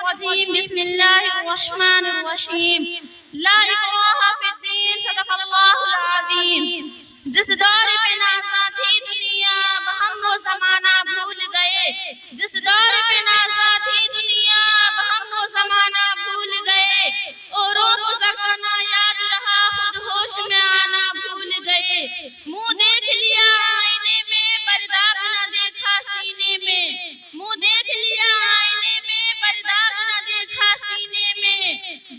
रजीम बिस्मिल्लाहिर्रहमानिर्रहीम ला इक्राहा फिद्दीन सदक़ल्लाहुल अज़ीम। जिस दौर पे नाज़ा थी दुनिया हम वो ज़माना भूल गए। जिस दौर पे नाज़ा थी दुनिया हम वो ज़माना भूल गए। औरों को ज़माना याद रहा खुद होश में आना भूल गए। मुँह देख लिया आईने में पर्दा न देखा सीने में। मुँह देख लिया आईने में पर्दा न देखा सीने में।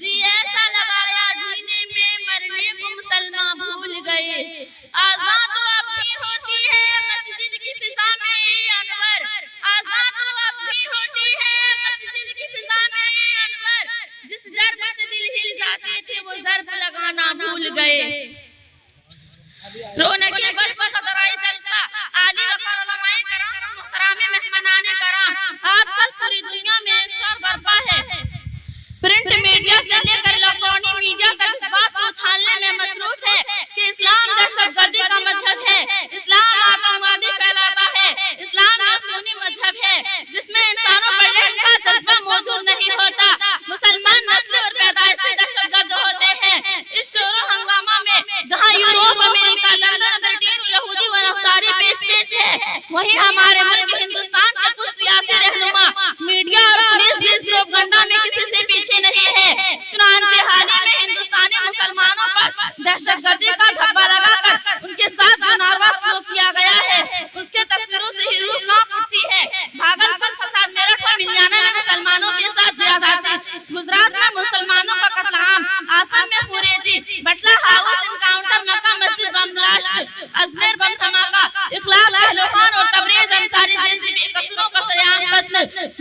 जी ऐसा लगाया जीने में मरने को मुसलमान भूल गए। आज़ाद तो अब भी होती है मस्जिद की फिजा में अनवर। आज़ाद तो अब भी होती है मस्जिद की फिजा में अनवर। जिस ज़र्ब से दिल हिल जाते थे वो ज़र्ब लगाना भूल गए। रौनके बस बस दराई जलसा आली वक़ार उलमाए कराम मुहतरामे मेहमानाने कराम। आजकल पूरी दुनिया में एक शोर बर्पा है। प्रिंट मीडिया से लेकर इलेक्ट्रॉनिक मीडिया तक इस बात को उछालने में मसरूफ है कि इस्लाम दहशतगर्दी का मजहब है। इस्लाम आतंकवादी फैलाता है। इस्लाम खूनी मजहब है जिसमें इंसानों पर रहम का जज्बा मौजूद नहीं होता। मुसलमान नस्ल और पैदाइश से दहशतगर्द होते हैं। इस शोर हंगामा में जहां यूरोप, अमेरिका, लंदन, ब्रिटेन, यहूदी व नस्वारी पेश है, वहीं हमारे मुल्क हिंदुस्तान के कुछ सियासी रहनुमा, मीडिया और पुलिस भी इस प्रोपगंडा में किसी से पीछे नहीं है। चुनांचे हाल ही में हिंदुस्तानी मुसलमानों पर दहशतगर्दी का धब्बा लगाकर उनके साथ जो नारवा सलूक किया गया है उसके तस्वीरों से ही रूह कांप उठती है। भागलपुर, फसाद, मेरठ और मिलियाना में मुसलमानों के साथ ज्यादती, गुजरात में मुसलमानों का कत्लेआम, आसम में खुरेजी, बटला हाउस इनकाउंटर, मक्का मस्जिद बम ब्लास्ट, अजमेर बम धमाका, इखलाक, पहलवान और तबरेज अंसारी जैसे बेकसूरों का सरेआम कत्ल,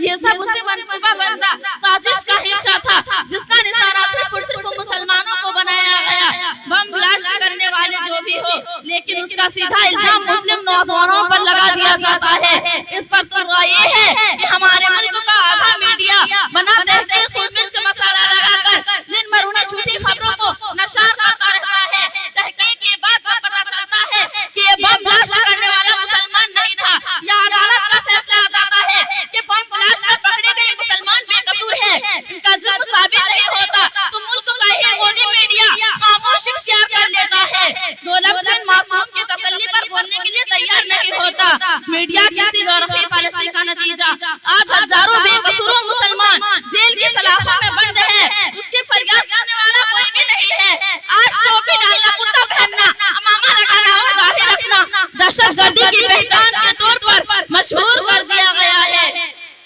ये सब उसी मंसूबा बंदा साजिश का हिस्सा था जिसका निशाना सिर्फ और सिर्फ मुसलमानों को बनाया गया। बम ब्लास्ट करने वाले जो भी हो, लेकिन उसका सीधा इल्जाम मुस्लिम नौजवानों पर लगा दिया जाता है। इस पर तो ये है कि हमारे मुल्क का आधा मीडिया बना देते खूब मिर्च मसाला लगाकर दिन भर उन्हें झूठी खबरों को नशार करता रहता है। तहकीक के बाद जब पता चलता है कि ये बम ब्लास्ट करने वाला मुसलमान नहीं था या अदालत का फैसला आ जाता है कि बम ब्लास्ट में पकड़े गए मुसलमान बेकसूर है, इनका जुर्म साबित नहीं होता, तो मुल्क का ही मोदी मीडिया खामोश इख्तियार कर लेता है। दो लफ्ज़ में मासूम की तसल्ली पर बोलने के लिए तैयार नहीं होता। मीडिया किसी दौरखी पॉलिसी का नतीजा। आज हजारों बेकसूरों मुसलमान जेल की सलाखों में बंद है, उसकी फरियाद सुनने वाला कोई भी नहीं है। आज टोपी डालना, कुर्ता पहनना, अमामा लगाना और दाढ़ी रखना दहशतगर्दी की पहचान के तौर पर मशहूर कर दिया गया है।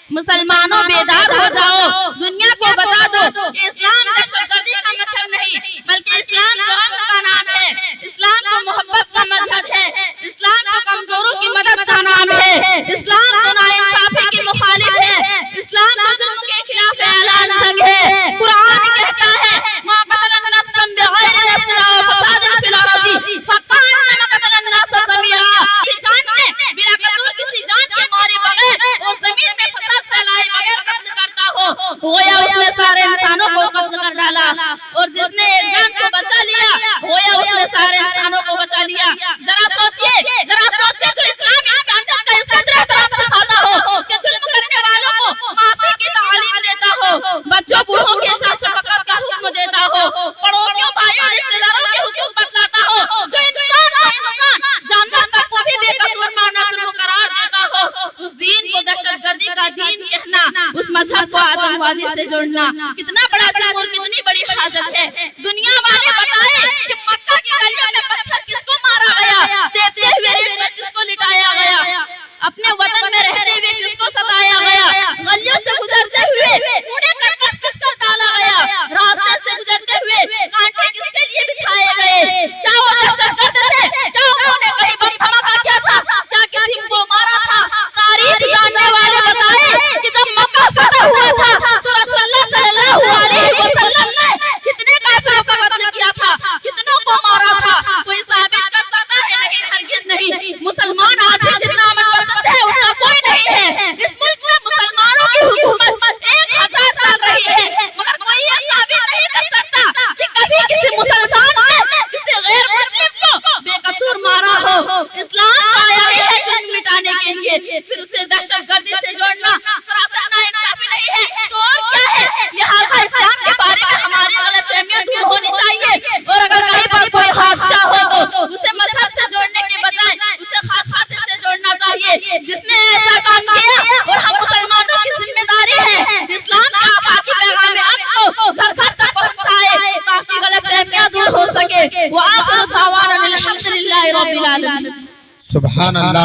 मुसलमानों बेदार हो जाओ, दुनिया को बता दो कि इस्लाम दहशतगर्दी का मजहब नहीं बल्कि इस्लाम तो अमन का नाम है। इस्लाम तो मोहब्बत का मजहब है। इस्लाम तो कमजोरों की मदद का नाम है। इस्लाम तो नाइंसाफी की मुखालिफ है। इस्लाम तो जुल्म के खिलाफ ऐलान जंग है। कुरान कहता है मा कतलन नफ्सन बिगैर नफ्सिन औ फसादिन फिल अर्ज़ि फकअन्नमा कतलन नास जमीआ। किसी जान ने बिना कसूर किसी जान के मारे बगैर और जमीन में फसाद फैलाए बगैर कत्ल करता हो, गोया उसने सारे इंसानों को कत्ल कर डाला। और जिसने एक जान को बचा लिया गोया उसने सारे इंसानों को बचा लिया। जरा सोचिए जो इस्लाम इंसानियत का इस कदर एहतराम सिखाता हो कि जुल्म करने वालों को माफी की तालीम देता हो, बच्चों बूढ़ों के साथ शफकत का हुक्म देता हो, पड़ोसियों भाइयों रिश्तेदारों के हुकूक बतलाता हो, जो इंसान को इंसान जानवर तक को भी बेकसूर मारना शुरू करार देता हो, उस दीन को दहशतगर्दी का दीन कहना, उस मजहब को आतंकवादी से जोड़ना कितना बड़ा जुर्म और कितनी बड़ी हाजत है। दुनिया वाले बताए कि मक्का की गलियों में पत्थर किसको मारा गया, देते हुए रेत में किसको लिटाया गया, अपने वतन में रहते हुए किसको सताया गया, गलियों से गुजरते हुए कूड़े करकट किसको डाला गया, रास्ते से गुजरते हुए कांटे किसके लिए बिछाए गए। क्या वो दहशतगर्द थे? क्या उन्होंने कहीं बम धमाका किया था? क्या किसी को मारा था? तारीख जानने वाले बताए कि जब मक्का फतह हुआ था तो रसूलुल्लाह सल्लल्लाहु अलैहि वसल्लम ने कितने काफिरों का कत्ल किया था, कितनों को मारा था? कोई साबित कर सकता है? नहीं, हरगिज नहीं। मुसलमान आज भी जितना अमन पसंद है उतना कोई नहीं है। इस मुल्क में मुसलमानों की हुकूमत 1000 साल रही है, मगर कोई ये साबित नहीं कर सकता कि कभी किसी मुसलमान ने किसी गैर मुस्लिम को बेकसूर मारा हो। इस्लाम आया है जुल्म मिटाने के लिए, फिर उसे दहशतगर्दी से जोड़ना सरासर नाइंसाफी नहीं है तो और क्या है? सुभान अल्लाह।